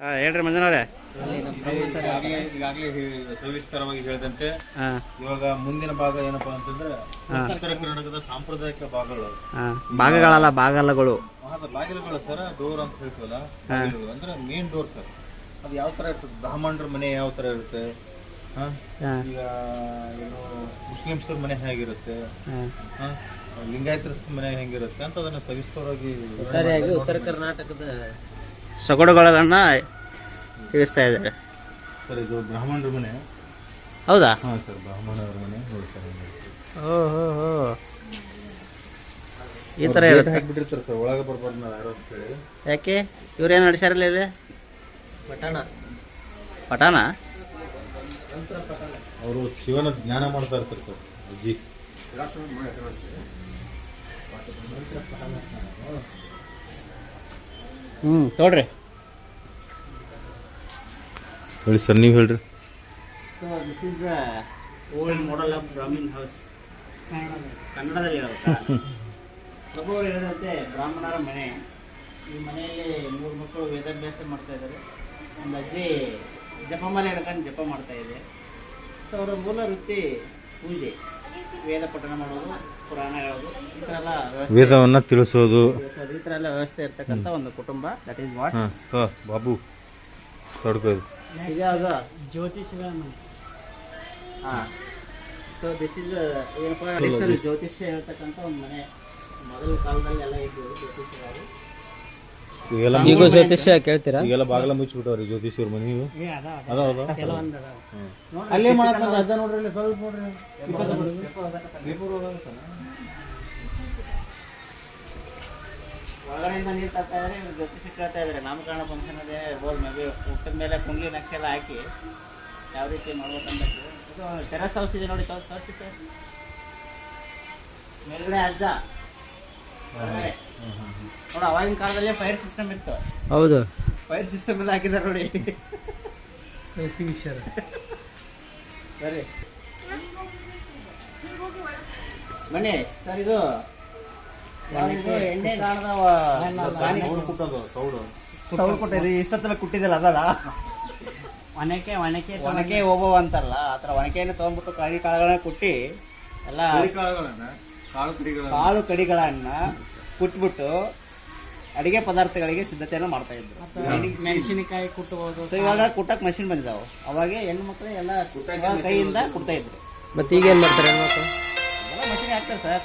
ಹೇಳ್ರಿ ಮಂಜನವ್ರೆ. ಈಗಾಗಲೇ ಸವಿಸ್ತಾರವಾಗಿ ಹೇಳಿದಂತೆ ಇವಾಗ ಮುಂದಿನ ಭಾಗ ಏನಪ್ಪಾ ಅಂತಂದ್ರೆ ಉತ್ತರ ಕರ್ನಾಟಕದ ಸಾಂಪ್ರದಾಯಿಕ ಭಾಗಗಳಲ್ಲ ಬಾಗಲಗಳು ಬಾಗಿಲುಗಳು ಸರ್. ಡೋರ್ ಅಂತ ಹೇಳ್ತೀವಲ್ಲ, ಅಂದ್ರೆ ಮೇನ್ ಡೋರ್ ಸರ್. ಅದು ಯಾವ ತರ ಇರ್ತದೆ, ಬ್ರಾಹ್ಮಣರ ಮನೆ ಯಾವ ತರ ಇರುತ್ತೆ, ಈಗ ಏನು ಮುಸ್ಲಿಮ್ಸ್ ಮನೆ ಹೇಗಿರುತ್ತೆ, ಲಿಂಗಾಯತರ ಮನೆ ಹೆಂಗಿರುತ್ತೆ ಅಂತ ಅದನ್ನ ಸವಿಸ್ತರವಾಗಿ ಉತ್ತರ ಕರ್ನಾಟಕದ ಸೊಗಡುಗಳನ್ನ ತಿಳಿಸ್ತಾ ಇದ್ದಾರೆ ಸರ್. ಇದು ಬ್ರಾಹ್ಮಣರ ಮನೆ. ಹೌದಾ? ಹಾಂ ಸರ್, ಬ್ರಾಹ್ಮಣರ ಮನೆ ನೋಡ್ತಾರೆ. ಓಹೋ, ಈ ಥರ ಇರುತ್ತೆ. ಹಾಕ್ಬಿಟ್ಟಿರ್ತಾರೆ ಸರ್, ಒಳಗೆ ಬರ್ಬಾರ್ದು ನಾವು ಯಾರು ಅಂತ ಹೇಳಿ. ಯಾಕೆ ಇವ್ರೇನು ನಡ್ಸ್ಯಾರಲ್ಲ ಇದೆ? ಪಠಾಣ ಅವರು ಶಿವನ ಜ್ಞಾನ ಮಾಡ್ತಾ ಇರ್ತಾರೆ ಸರ್. ಅಜ್ಜಿ ನೋಡ್ರಿ ಹೇಳಿ ಸರ್, ನೀವು ಹೇಳ್ರಿ. This is old model of Brahmin house. ಕನ್ನಡದಲ್ಲಿ ಪ್ರಭು ಹೇಳಿದಂತೆ ಬ್ರಾಹ್ಮಣರ ಮನೆ. ಈ ಮನೆಯಲ್ಲಿ 3 ಮಕ್ಕಳು ವೇದಾಭ್ಯಾಸ ಮಾಡ್ತಾ ಇದ್ದಾರೆ. ಒಂದು ಅಜ್ಜಿ ಜಪಮಾಲೆ ಹಿಡ್ಕೊಂಡು ಜಪ ಮಾಡ್ತಾ ಇದೆ. ಸೊ ಅವರ ಮೂಲ ವೃತ್ತಿ ಪೂಜೆ, ವೇದ ಪಠಣ ಮಾಡೋದು, ಪುರಾಣ ಹೇಳೋದು, ಈ ಥರ ಎಲ್ಲ ವೇದವನ್ನ ತಿಳಿಸೋದು, ಈ ಥರ ಎಲ್ಲ ವ್ಯವಸ್ಥೆ ಇರ್ತಕ್ಕಂಥ ಒಂದು ಕುಟುಂಬ. ದಟ್ ಈಸ್ ವಾಟ್ ಬಾಬು ತಡ್ಕೋದು. ಇದಾಗ ಜ್ಯೋತಿಷ್ಯಗಳ ಮನೆ. ಹಾಂ, ಸೊ ದಿಸ್ ಇಸ್ ಏನಪ್ಪ ಜ್ಯೋತಿಷ್ಯ ಹೇಳ್ತಕ್ಕಂಥ ಒಂದು ಮನೆ. ಮೊದಲ ಕಾಲದಲ್ಲಿ ಎಲ್ಲ ಇದ್ದರು ಜ್ಯೋತಿಷ್ಯರು. ಈಗ ಜ್ಯೋತಿಷ್ಯ ಕೇಳ್ತೀರಾ? ಈಗೆಲ್ಲ ಬಾಗಿಲ ಮುಚ್ಚಿಬಿಟ್ಟವ್ರಿ ಜ್ಯೋತಿಷ್ಯರ ಮನೆ. ನೀವು ಅಲ್ಲೇ ಮಾಡಕ್ಕೆ ರಜ ನೋಡ್ರಿ, ಸ್ವಲ್ಪ ನೋಡ್ರಿ. ಒಳಗಡೆಯಿಂದ ನೀರು ತರ್ತಾ ಇದ್ದಾರೆ. ಇವ್ರು ಜ್ಯೋತಿಷ್ಯ ಕೇಳ್ತಾ ಇದ್ದಾರೆ. ನಾಮಕರಣ ಫಂಕ್ಷನ್ ಅದೇ ಇರ್ಬೋದು, ಮೇ ಬಿ ಊಟದ ಮೇಲೆ ಕುಂಡ್ಲಿ ನಕ್ಷೆ ಎಲ್ಲ ಹಾಕಿ ಯಾವ ರೀತಿ ಮಾಡ್ಬೇಕಂತ. ಇದು ಟೆರಸ್ ಹೌಸ್ ಇದೆ ನೋಡಿ, ತೋರಿಸಿ ಸರ್. ಮೇಲ್ಗಡೆ ಅಜ್ಜ ನೋಡಿ. ಅವಾಗಿನ ಕಾಲದಲ್ಲಿ ಫೈರ್ ಸಿಸ್ಟಮ್ ಇತ್ತು. ಹೌದು, ಫೈರ್ ಸಿಸ್ಟಮ್ ಎಲ್ಲ ಹಾಕಿದ್ದಾರೆ ನೋಡಿ. ಸರಿ ಬನ್ನಿ ಸರ್. ಇದು ಎಣ್ಣೆ ಕಾಣದ ಸೌಳು ಕೊಟ್ಟಿದೆ. ಇಷ್ಟೊತ್ತಲ್ಲ ಕುಟ್ಟಿದಲ್ಲ, ಅದಲ್ಲ ಒನಕೆ ಒನಕೆ ಒನಕೆ ಹೋಗುವ ಅಂತಾರಲ್ಲ, ಆ ಥರ ಒನಕೆಯನ್ನು ತೊಗೊಂಡ್ಬಿಟ್ಟು ಕಾಳುಗಳನ್ನ ಕುಟ್ಟಿ ಎಲ್ಲ ಕಾಳು ಕಡಿಗಳನ್ನ ಕುಟ್ಬಿಟ್ಟು ಅಡಿಗೆ ಪದಾರ್ಥಗಳಿಗೆ ಸಿದ್ಧತೆಯನ್ನು ಮಾಡ್ತಾ ಇದ್ರು. ಮೆಣಸಿನಕಾಯಿ ಕುಟ್ಟಬಹುದು. ಸೊ ಇವಾಗ ಕುಟ್ಟಕ್ ಮಷಿನ್ ಬಂದಿದ್ದಾವೆ. ಅವಾಗ ಹೆಣ್ಣು ಮಕ್ಕಳು ಎಲ್ಲ ಕೈಯಿಂದ ಕುಟ್ತಾ ಇದ್ರು. ಮತ್ತೆ ಈಗ ಏನ್ ಮಾಡ್ತಾರೆ ಹೆಣ್ಮಕ್ಳು? ಎಲ್ಲ ಮಷಿನ್ ಹಾಕ್ತಾರೆ ಸರ್.